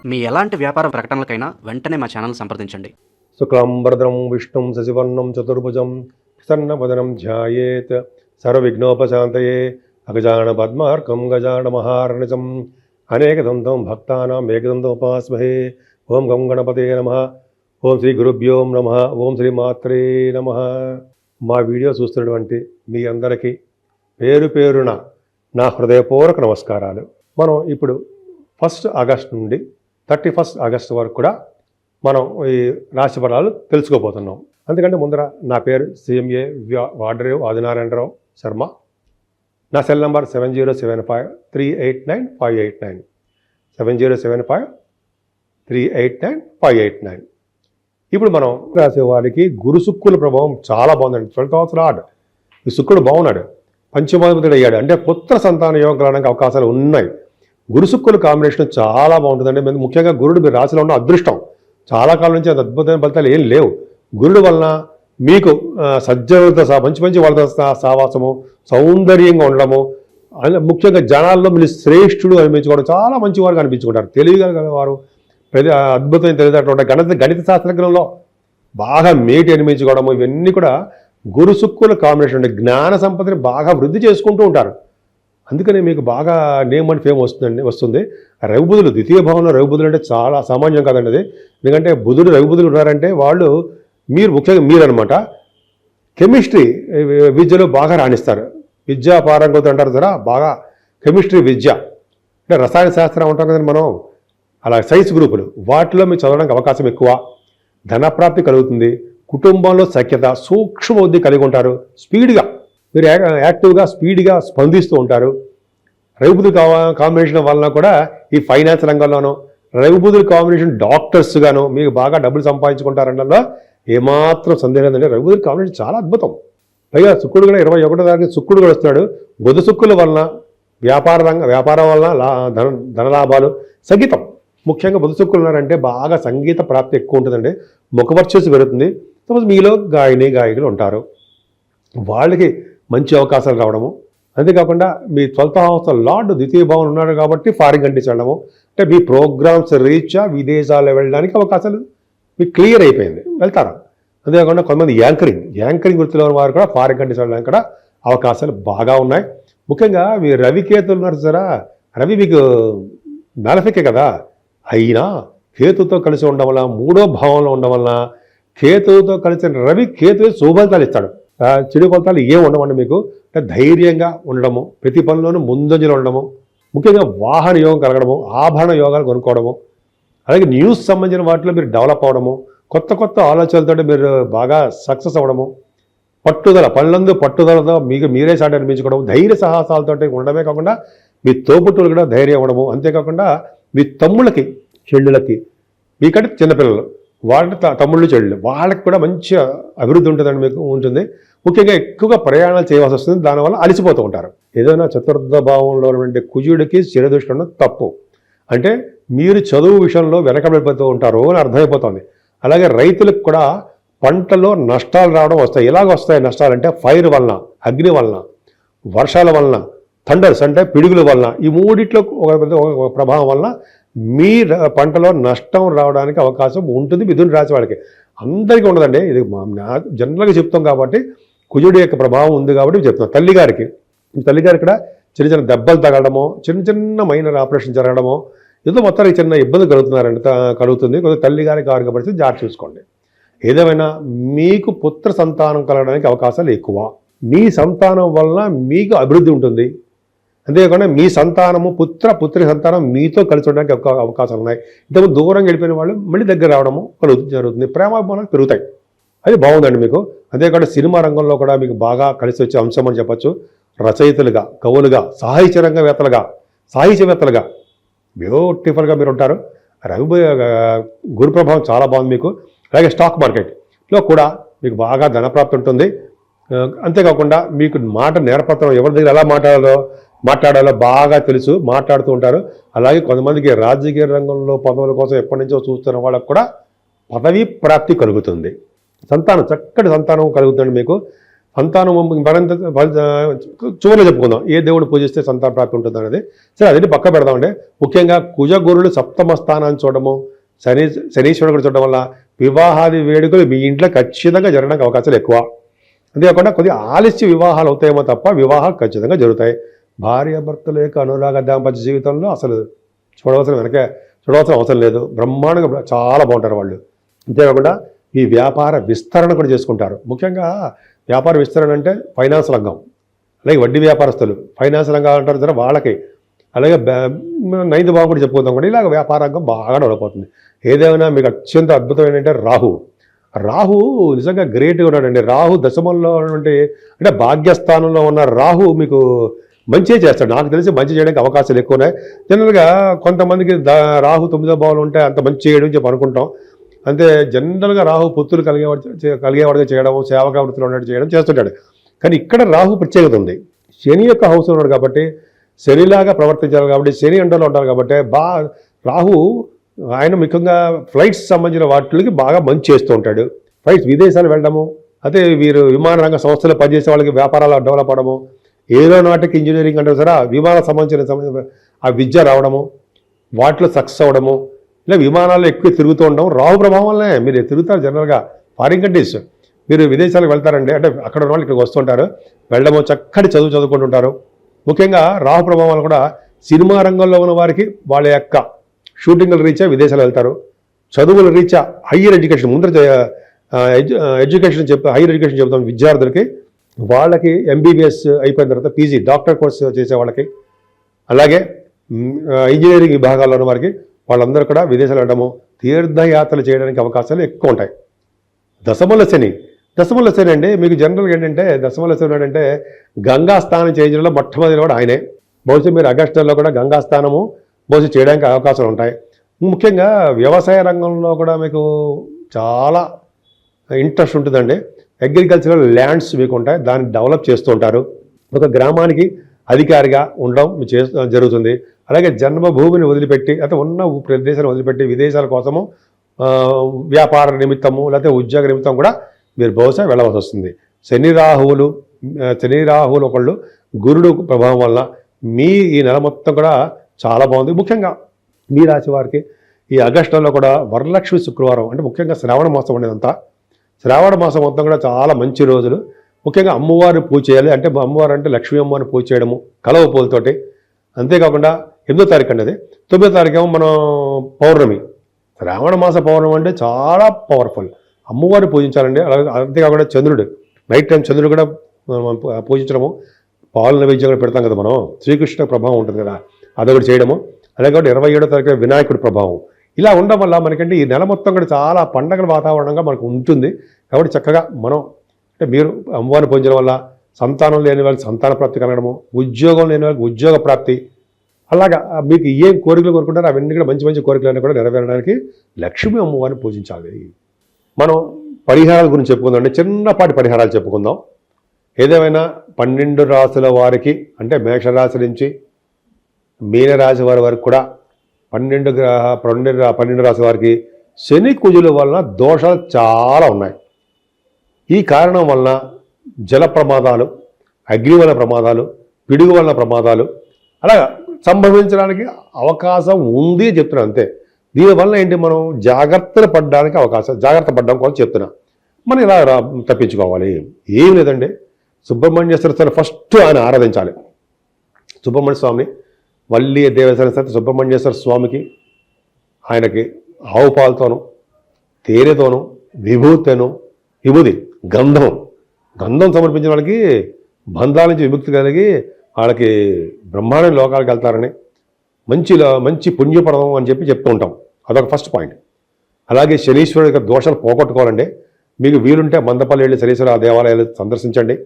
మీ ఎలాంటి వ్యాపార ప్రకటనలకైనా వెంటనే మా ఛానల్ సంప్రదించండి. శుక్లాంబరధరం విష్ణుం శశివర్ణం చతుర్భుజం ప్రసన్నవదనం ధ్యాయేత్ సర్వవిఘ్నోపశాంతయే అగజాన పద్మార్కం గజాన మహార్నిజం అనేకదంతం భక్తానాం ఏకదంతముపాస్మహే. ఓం గం గణపతే నమః. ఓం శ్రీ గురుభ్యో నమః. ఓం శ్రీ మాత్రే నమః. మా వీడియో చూస్తున్నటువంటి మీ అందరికీ పేరు పేరున నా హృదయపూర్వక నమస్కారాలు. మనం ఇప్పుడు 1 ఆగస్టు నుండి 31 ఆగస్టు వరకు కూడా మనం ఈ రాశి ఫలాలు తెలుసుకోబోతున్నాం. అందుకంటే ముందర నా పేరు CMA వాడరేవు ఆదినారాయణరావు శర్మ. నా సెల్ నంబర్ 7075389589 7075389589. ఇప్పుడు మనం రాసే వారికి గురు శుక్రుల ప్రభావం చాలా బాగుందండి. 12th house లార్డ్ ఈ శుక్రుడు బాగున్నాడు, పంచమాధిపతుడు అయ్యాడు. అంటే పుత్ర సంతాన యోగం కలగడానికి అవకాశాలు ఉన్నాయి. గురు శుక్రుల కాంబినేషన్ చాలా బాగుంటుందండి. ముఖ్యంగా గురుడు మీ రాశిలో ఉన్న అదృష్టం. చాలా కాలం నుంచి అది అద్భుతమైన ఫలితాలు ఏం లేవు. గురుడు వలన మీకు సజ్జనులతో మంచి మంచి వాళ్ళతో సావాసము, సౌందర్యంగా ఉండడము, ముఖ్యంగా జనాల్లో మీరు శ్రేష్ఠుడు అనిపించుకోవడం, చాలా మంచివారుగా అనిపించుకుంటారు. తెలియగల వారు, అద్భుతమైన తెలివితేటలు ఉంటాయి. గణిత శాస్త్రజ్ఞంలో బాగా మేటి అనిపించుకోవడము, ఇవన్నీ కూడా గురు శుక్రుల కాంబినేషన్ ఉండే జ్ఞాన సంపదని బాగా వృద్ధి చేసుకుంటూ ఉంటారు. అందుకని మీకు బాగా నేమ్ అండ్ ఫేమ్ వస్తుంది. రవిబుధులు ద్వితీయ భావంలో రవిబుధులు అంటే చాలా సామాన్యం కాదండి అది. ఎందుకంటే బుధుడు రవిబుధులు ఉన్నారంటే వాళ్ళు ముఖ్యంగా మీరనమాట కెమిస్ట్రీ విద్యలో బాగా రాణిస్తారు. విద్యా పారంగతి అంటారు కదా, బాగా కెమిస్ట్రీ విద్య అంటే రసాయన శాస్త్రం ఉంటాం కదండి మనం, అలా సైన్స్ గ్రూపులు వాటిలో మీరు చదవడానికి అవకాశం ఎక్కువ. ధనప్రాప్తి కలుగుతుంది. కుటుంబంలో సఖ్యత, సూక్ష్మ బుద్ధి కలిగి ఉంటారు. స్పీడ్గా మీరు యాక్టివ్గా స్పీడ్గా స్పందిస్తూ ఉంటారు. రవిబుధుల కాంబినేషన్ వలన కూడా ఈ ఫైనాన్స్ రంగంలోనూ, రవిబుధుల కాంబినేషన్ డాక్టర్స్గాను మీకు బాగా డబ్బులు సంపాదించుకుంటారనలో ఏమాత్రం సందేహం లేదండి. రవిబుధుల కాంబినేషన్ చాలా అద్భుతం. పైగా శుక్రుడు కూడా 21వ తారీఖు శుక్రుడు కూడా వస్తున్నాడు. బుధ శుక్రుల వలన వ్యాపారం వలన ధనలాభాలు సంగీతం. ముఖ్యంగా బుధ శుక్రులు ఉన్నారంటే బాగా సంగీత ప్రాప్తి ఎక్కువ ఉంటుందండి. ముఖవర్చస్సు పెరుగుతుంది. సపోజ్ మీలో గాయకులు ఉంటారు, వాళ్ళకి మంచి అవకాశాలు రావడము. అంతేకాకుండా మీ 12th house లార్డ్ ద్వితీయ భావం ఉన్నాడు కాబట్టి ఫారిన్ కంట్రీస్ వెళ్ళడము, అంటే మీ ప్రోగ్రామ్స్ రీత్యా విదేశాల్లో వెళ్ళడానికి అవకాశాలు మీకు క్లియర్ అయిపోయింది, వెళ్తారు. అంతేకాకుండా కొంతమంది యాంకరింగ్ వృత్తిలో ఉన్న వారు కూడా ఫారిన్ కంట్రీస్ వెళ్ళడానికి కూడా అవకాశాలు బాగా ఉన్నాయి. ముఖ్యంగా మీ రవికేతులు ఉన్నారు సరే, రవి మీకు మ్యాలఫికే కదా, అయినా కేతుతో కలిసి ఉండడం వల్ల, 3వ భావంలో ఉండడం వలన కేతువుతో కలిసిన రవి కేతువు శుభఫలితాలు ఇస్తాడు. చెడు ఫలితాలు ఏం ఉండవండి మీకు. అంటే ధైర్యంగా ఉండడము, ప్రతి పనిలోనూ ముందంజలో ఉండడము, ముఖ్యంగా వాహన యోగం కలగడము, ఆభరణ యోగాలు కొనుక్కోవడము, అలాగే న్యూస్ సంబంధించిన వాటిలో మీరు డెవలప్ అవ్వడము, కొత్త కొత్త ఆలోచనలతో మీరు బాగా సక్సెస్ అవ్వడము, పనులందు పట్టుదలతో మీకు మీరే సాటి అనిపించుకోవడం, ధైర్య సాహసాలతో ఉండడమే కాకుండా మీ తోబుట్టులు కూడా ధైర్యం అవ్వడము. అంతేకాకుండా మీ తమ్ముళ్ళకి చెల్లులకి, మీకంటే చిన్నపిల్లలు వాళ్ళ తమ్ముళ్ళు చెల్లు వాళ్ళకి కూడా మంచి అభివృద్ధి ఉంటుందండి, మీకు ఉంటుంది. ముఖ్యంగా ఎక్కువగా ప్రయాణాలు చేయవలసి వస్తుంది, దానివల్ల అలసిపోతూ ఉంటారు. ఏదైనా చతుర్థ భావంలో ఉన్నటువంటి కుజుడికి స్థిరదృష్టి ఉండడం తప్పు. అంటే మీరు చదువు విషయంలో వెనకబడిపోతూ ఉంటారు అని అర్థమైపోతుంది. అలాగే రైతులకు కూడా పంటలో నష్టాలు రావడం వస్తాయి. ఎలాగ వస్తాయి నష్టాలంటే ఫైర్ వలన, అగ్ని వలన, వర్షాల వలన, థండర్స్ అంటే పిడుగుల వలన, ఈ మూడిట్లో ఒక ప్రభావం వలన మీ పంటలో నష్టం రావడానికి అవకాశం ఉంటుంది. మిథున రాశి వాళ్ళకి అందరికీ ఉండదండి, ఇది జనరల్గా చెప్తాం కాబట్టి కుజుడి యొక్క ప్రభావం ఉంది కాబట్టి చెప్తున్నాం. తల్లిగారికి కూడా చిన్న చిన్న దెబ్బలు తగలడమో, చిన్న మైనర్ ఆపరేషన్ జరగడమో, ఏదో మొత్తానికి చిన్న ఇబ్బంది కలుగుతుంది. కొద్దిగా తల్లిగారికి ఆరోగ్య పరిస్థితి జాగ్రత్త చూసుకోండి. ఏదేమైనా మీకు పుత్ర సంతానం కలగడానికి అవకాశాలు ఎక్కువ. మీ సంతానం వలన మీకు అభివృద్ధి ఉంటుంది. అంతేకాకుండా మీ సంతానము పుత్రి సంతానం మీతో కలిసి ఉండడానికి అవకాశాలు ఉన్నాయి. ఇంతకుముందు దూరంగా వెళ్ళిపోయిన వాళ్ళు మళ్ళీ దగ్గర రావడము జరుగుతుంది. ప్రేమాభిమానాలు పెరుగుతాయి. అది బాగుందండి మీకు. అంతేకాకుండా సినిమా రంగంలో కూడా మీకు బాగా కలిసి వచ్చే అంశం అని చెప్పచ్చు. రచయితలుగా, కవులుగా, సాహిత్యవేత్తలుగా బ్యూటిఫుల్గా మీరు ఉంటారు. గురు ప్రభావం చాలా బాగుంది మీకు. అలాగే స్టాక్ మార్కెట్లో కూడా మీకు బాగా ధనప్రాప్తి ఉంటుంది. అంతేకాకుండా మీకు మాట నేర్పత్రం, ఎవరి దగ్గర ఎలా మాట్లాడాలో బాగా తెలుసు, మాట్లాడుతూ ఉంటారు. అలాగే కొంతమందికి రాజకీయ రంగంలో పదవుల కోసం ఎప్పటి నుంచో చూస్తున్న వాళ్ళకు కూడా పదవీ ప్రాప్తి కలుగుతుంది. చక్కటి సంతానం కలుగుతుంది మీకు. సంతానం మరింత చివరిలో చెప్పుకుందాం ఏ దేవుడు పూజిస్తే సంతాన ప్రాప్తి ఉంటుంది అనేది. సరే అదే పక్క పెడదామంటే ముఖ్యంగా కుజ గురులు సప్తమ స్థానాన్ని చూడడము, శనీశ్వరుడు కూడా చూడడం వల్ల వివాహాది వేడుకలు మీ ఇంట్లో ఖచ్చితంగా జరగడానికి అవకాశాలు ఎక్కువ. అంతేకాకుండా కొద్దిగా ఆలస్య వివాహాలు అవుతాయేమో తప్ప వివాహాలు ఖచ్చితంగా జరుగుతాయి. భార్యాభర్తల యొక్క అనురాగ దాంపత్య జీవితంలో అసలు చూడవలసిన అవసరం లేదు. బ్రహ్మాండంగా చాలా బాగుంటారు వాళ్ళు. అంతేకాకుండా ఈ వ్యాపార విస్తరణ కూడా చేసుకుంటారు. ముఖ్యంగా వ్యాపార విస్తరణ అంటే ఫైనాన్స్ రంగం, అలాగే వడ్డీ వ్యాపారస్తులు ఫైనాన్స్ రంగం అంటారు సరే వాళ్ళకి, అలాగే 9th భావం కూడా చెప్పుకుందాం కూడా ఇలాగ వ్యాపార రంగం బాగా డెవలప్ అవుతుంది. ఏదేమైనా మీకు అత్యంత అద్భుతం ఏంటంటే రాహు నిజంగా గ్రేట్గా ఉన్నాడండి. రాహు దశమంలో ఉన్నటువంటి అంటే భాగ్యస్థానంలో ఉన్న రాహు మీకు మంచి చేస్తాడు. నాకు తెలిసి మంచి చేయడానికి అవకాశాలు ఎక్కువ ఉన్నాయి. జనరల్గా కొంతమందికి రాహు 9వ భావంలో ఉంటే అంత మంచి చేయడం చెప్పి అనుకుంటాం. అంతే జనరల్గా రాహు పుత్రులు కలిగేవాడిగా చేయడం, సేవకా వృత్తిలో ఉన్నట్టు చేయడం చేస్తుంటాడు. కానీ ఇక్కడ రాహు ప్రత్యేకత ఉంది. శని యొక్క హౌస్లో ఉన్నాడు కాబట్టి శనిలాగా ప్రవర్తించాలి కాబట్టి శని అండర్లో ఉంటారు కాబట్టి రాహు ఆయన ముఖ్యంగా ఫ్లైట్స్ సంబంధించిన వాటికి బాగా మంచి చేస్తూ ఉంటాడు. ఫ్లైట్స్ విదేశాలు వెళ్ళడము, అదే వీరు విమాన రంగ సంస్థలు పనిచేసే వాళ్ళకి వ్యాపారాలు డెవలప్ అవడము, ఏరోనాటిక్ ఇంజనీరింగ్ అంటే సరే విమాన సంబంధించిన ఆ విద్య రావడము, వాటిలో సక్సెస్ అవ్వడము, ఇలా విమానాల్లో ఎక్కువ తిరుగుతూ ఉండడం రాహు ప్రభావం వల్లనే. మీరు తిరుగుతారు జనరల్గా ఫారిన్ కంట్రీస్, మీరు విదేశాలకు వెళ్తారండి అంటే అక్కడ ఉన్న వాళ్ళు ఇక్కడికి వస్తుంటారు, వెళ్ళడము చక్కటి చదువుకుంటుంటారు. ముఖ్యంగా రాహు ప్రభావం వల్ల కూడా సినిమా రంగంలో ఉన్న వారికి వాళ్ళ యొక్క షూటింగ్ల రీత్యా విదేశాలు వెళ్తారు. చదువుల రీత్యా హయ్యర్ ఎడ్యుకేషన్ ముందర హయ్యర్ ఎడ్యుకేషన్ చెప్తాం విద్యార్థులకి, వాళ్ళకి ఎంబీబీఎస్ అయిపోయిన తర్వాత పీజీ డాక్టర్ కోర్స్ చేసే వాళ్ళకి, అలాగే ఇంజనీరింగ్ విభాగాల్లో ఉన్న వారికి వాళ్ళందరూ కూడా విదేశాలు వెళ్ళడము, తీర్థయాత్రలు చేయడానికి అవకాశాలు ఎక్కువ ఉంటాయి. దశమల శని అండి మీకు జనరల్గా ఏంటంటే దశమల శని అంటే గంగా స్నానం చేయించడంలో మొట్టమొదటి కూడా ఆయనే. బహుశా మీరు ఆగస్టు నెలలో కూడా గంగా స్నానము బహుశా చేయడానికి అవకాశాలు ఉంటాయి. ముఖ్యంగా వ్యవసాయ రంగంలో కూడా మీకు చాలా ఇంట్రెస్ట్ ఉంటుందండి. అగ్రికల్చరల్ ల్యాండ్స్ మీకు ఉంటాయి, దాన్ని డెవలప్ చేస్తూ ఉంటారు. ఒక గ్రామానికి అధికారిగా ఉండడం జరుగుతుంది. అలాగే జన్మభూమిని వదిలిపెట్టి అయితే ఉన్న ప్రదేశాన్ని వదిలిపెట్టి విదేశాల కోసము వ్యాపార నిమిత్తము లేకపోతే ఉద్యోగ నిమిత్తం కూడా మీరు బహుశా వెళ్ళవలసి వస్తుంది. శని రాహువులు ఒకళ్ళు గురుడు ప్రభావం వల్ల మీ ఈ నెల మొత్తం కూడా చాలా బాగుంది. ముఖ్యంగా మీ రాశి వారికి ఈ ఆగస్టులో కూడా వరలక్ష్మి శుక్రవారం అంటే ముఖ్యంగా శ్రావణ మాసం అనేదంతా శ్రావణ మాసం మొత్తం కూడా చాలా మంచి రోజులు. ముఖ్యంగా అమ్మవారిని పూజ చేయాలి. అంటే అమ్మవారు అంటే లక్ష్మీ అమ్మవారిని పూజ చేయడము కలవ పూలతోటి. అంతేకాకుండా 8వ తారీఖు అండి, అది 9వ తారీఖు ఏమో మనం పౌర్ణమి. శ్రావణ మాస పౌర్ణమి అంటే చాలా పవర్ఫుల్, అమ్మవారిని పూజించాలండి. అలాగే అంతేకాకుండా చంద్రుడు నైట్ టైం చంద్రుడు కూడా పూజించడము, పాలు నైవేద్యం కూడా పెడతాం కదా మనం, శ్రీకృష్ణ ప్రభావం ఉంటుంది కదా అదొకటి చేయడము. అలాగే 27వ తారీఖు వినాయకుడి ప్రభావం. ఇలా ఉండడం వల్ల మనకంటే ఈ నెల మొత్తం కూడా చాలా పండగల వాతావరణంగా మనకు ఉంటుంది. కాబట్టి చక్కగా మనం అంటే మీరు అమ్మవారిని పూజించడం వల్ల సంతానం లేని వాళ్ళకి సంతాన ప్రాప్తి కలగడము, ఉద్యోగం లేని వాళ్ళకి ఉద్యోగ ప్రాప్తి, అలాగా మీకు ఏం కోరికలు కోరుకుంటారో అవన్నీ కూడా మంచి మంచి కోరికలన్నీ కూడా నెరవేరడానికి లక్ష్మీ అమ్మవారిని పూజించాలి. మనం పరిహారాల గురించి చెప్పుకుందాం అండి, చిన్నపాటి పరిహారాలు చెప్పుకుందాం. ఏదేమైనా 12 రాశుల వారికి అంటే మేషరాశి నుంచి మీనరాశి వారి వరకు కూడా 12 రాశి వారికి శని కుజుల వలన దోషాలు చాలా ఉన్నాయి. ఈ కారణం వలన జల ప్రమాదాలు, అగ్ని వలన ప్రమాదాలు, పిడుగు వలన ప్రమాదాలు అలా సంభవించడానికి అవకాశం ఉంది చెప్తున్నా అంతే. దీనివల్ల ఏంటి మనం జాగ్రత్త పడ్డం కోసం చెప్తున్నా. మనం ఇలా తప్పించుకోవాలి. ఏం లేదండి, సుబ్రహ్మణ్యేశ్వర స్వామి ఫస్ట్ ఆయన ఆరాధించాలి. సుబ్రహ్మణ్య స్వామిని వల్లి దేవసేన సరే సుబ్రహ్మణ్యేశ్వర స్వామికి ఆయనకి ఆవు పాలతోనూ తేనెతోనూ విభూతి గంధం సమర్పించిన వాళ్ళకి బంధాల నుంచి విముక్తి కలిగి వాళ్ళకి బ్రహ్మాండ లోకాలకు వెళ్తారని మంచి పుణ్యపడడం అని చెప్తూ ఉంటాం. అదొక ఫస్ట్ పాయింట్. అలాగే శనీశ్వరుడి యొక్క దోషాలు పోగొట్టుకోవాలండి. మీకు వీలుంటే మందపల్లి వెళ్ళి శనీశ్వర దేవాలయాలు సందర్శించండి.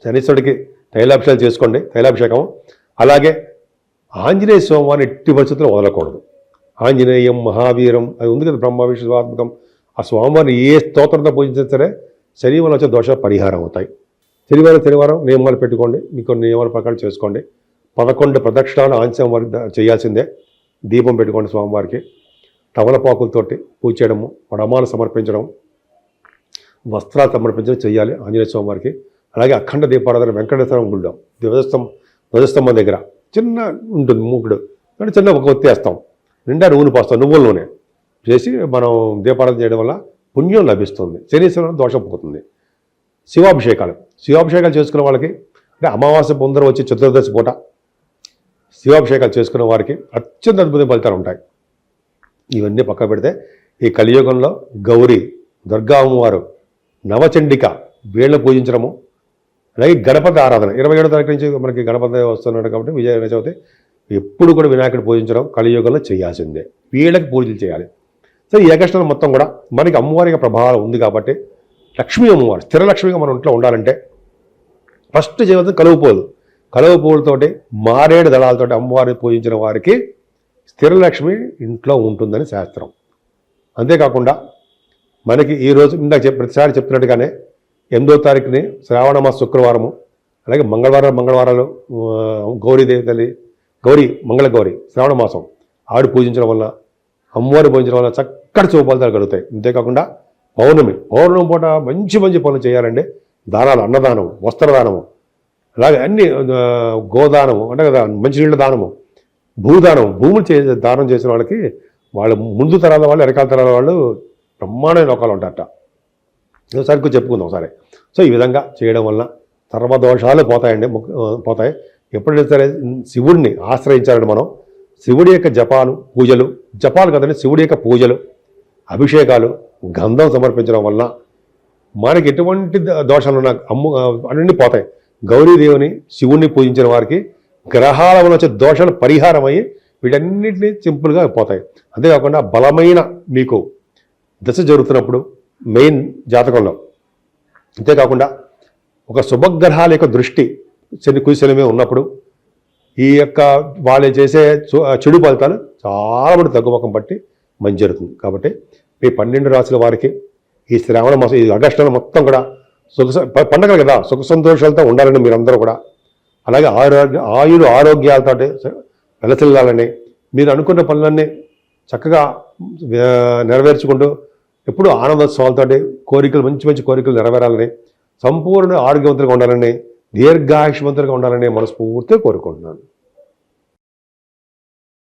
శనీశ్వరుడికి తైలాభిషేకం చేసుకోండి, తైలాభిషేకం. అలాగే ఆంజనేయ స్వామివారిని ఎట్టి పరిస్థితుల్లో వదలకూడదు. ఆంజనేయం మహావీరం అది ఉంది కదా, బ్రహ్మ విష్ణువాత్మకం. ఆ స్వామివారిని ఏ స్తోత్రంతో పూజించినా సరే శని వల్ల వచ్చే దోషాలు పరిహారం అవుతాయి. శనివారం నియమాలు పెట్టుకోండి, మీకు నియమాల ప్రకారం చేసుకోండి. 11 ప్రదక్షిణాలు ఆంజనేయ వారికి చేయాల్సిందే. దీపం పెట్టుకోండి స్వామివారికి. తమలపాకులతోటి పూజ చేయడము, వడమాలు సమర్పించడం, వస్త్రాలు సమర్పించడం చేయాలి ఆంజనేయ స్వామి వారికి. అలాగే అఖండ దీపారాధన వెంకటేశ్వర గుడిలో ధ్వజస్తంభం దగ్గర చిన్న ఉంటుంది మూకుడు, అంటే చిన్న ఒక ఒత్తి వేస్తాం, నిండా నూనె పోస్తాం, నువ్వుల నూనె చేసి మనం దీపారాధన చేయడం వల్ల పుణ్యం లభిస్తుంది, శనీశ్వరం దోషం పోతుంది. శివాభిషేకాలు చేసుకున్న వాళ్ళకి, అంటే అమావాస్య పొందర వచ్చి చతుర్దశి పూట శివాభిషేకాలు చేసుకున్న వారికి అత్యంత అద్భుత ఫలితాలు ఉంటాయి. ఇవన్నీ పక్క పెడితే ఈ కలియుగంలో గౌరీ, దుర్గా అమ్మవారు, నవచండిక వీళ్ళని పూజించడము, అలాగే గణపతి ఆరాధన 27వ తారీఖు నుంచి మనకి గణపతి వస్తున్నాడు కాబట్టి విజయ చవితి ఎప్పుడు కూడా వినాయకుడు పూజించడం కలియుగంలో చేయాల్సిందే. వీళ్ళకి పూజలు చేయాలి. సో ఈ ఏకష్టం మొత్తం కూడా మనకి అమ్మవారికి ప్రభావం ఉంది కాబట్టి లక్ష్మీ అమ్మవారు స్థిర లక్ష్మిగా మన ఇంట్లో ఉండాలంటే ఫస్ట్ చేయవలసిన కలువ పువ్వులతోటి మారేడు దళాలతోటి అమ్మవారిని పూజించిన వారికి స్థిర లక్ష్మి ఇంట్లో ఉంటుందని శాస్త్రం. అంతేకాకుండా మనకి ఈరోజు ఇందాక ప్రతిసారి చెప్తున్నట్టుగానే 8వ తారీఖుని శ్రావణ మాస శుక్రవారము, అలాగే మంగళవారాలు గౌరీదేవి తల్లి మంగళగౌరి శ్రావణ మాసం ఆవిడ పూజించడం వల్ల, అమ్మవారిని పూజించడం వల్ల చక్కటి శుభఫలితాలు కలుగుతాయి. అంతేకాకుండా పౌర్ణమి పూట మంచి పనులు చేయాలండి. దానాలు, అన్నదానము, వస్త్రదానము, అలాగే అన్ని గోదానము అంటే కదా, మంచినీళ్ళ దానము, భూములు దానం చేసిన వాళ్ళకి వాళ్ళ ముందు తరాల వాళ్ళు, వెనకాల తరాల వాళ్ళు బ్రహ్మాండమైన లోకాలు ఉంటారట. సరిగ్గా చెప్పుకుందాం ఒకసారి. సో ఈ విధంగా చేయడం వల్ల సర్వదోషాలు పోతాయి. ఎప్పుడైతే సరే శివుడిని ఆశ్రయించాలని మనం శివుడి యొక్క జపాలు కదండి, శివుడి యొక్క పూజలు, అభిషేకాలు, గంధం సమర్పించడం వల్ల మనకి ఎటువంటి దోషాలు ఉన్నా అన్నీ పోతాయి. గౌరీదేవిని, శివుణ్ణి పూజించిన వారికి గ్రహాల వల్ల వచ్చే దోషాలు పరిహారం అయ్యి వీటన్నిటినీ సింపుల్గా పోతాయి. అంతేకాకుండా బలమైన మీకు దశ జరుగుతున్నప్పుడు మెయిన్ జాతకంలో, అంతేకాకుండా ఒక శుభగ్రహాల యొక్క దృష్టి కుశలమే ఉన్నప్పుడు ఈ యొక్క వాళ్ళు చేసే చెడు ఫలితాలు చాలా మంది తగ్గుముఖం పట్టి మంచి జరుగుతుంది. కాబట్టి ఈ 12 రాశుల వారికి ఈ శ్రావణ మాసం, ఈ ఆగస్టులో మొత్తం కూడా పండగలు కదా, సుఖ సంతోషాలతో ఉండాలని మీరందరూ కూడా, అలాగే ఆరోగ్యాలతో వెలసిల్లాలని, మీరు అనుకున్న పనులన్నీ చక్కగా నెరవేర్చుకుంటూ ఎప్పుడూ ఆనందోత్సవాలతో కోరికలు, మంచి కోరికలు నెరవేరాలని, సంపూర్ణ ఆరోగ్యవంతులుగా ఉండాలని, దీర్ఘాయుష్మంతులుగా ఉండాలని మనస్ఫూర్తిగా కోరుకుంటున్నాను.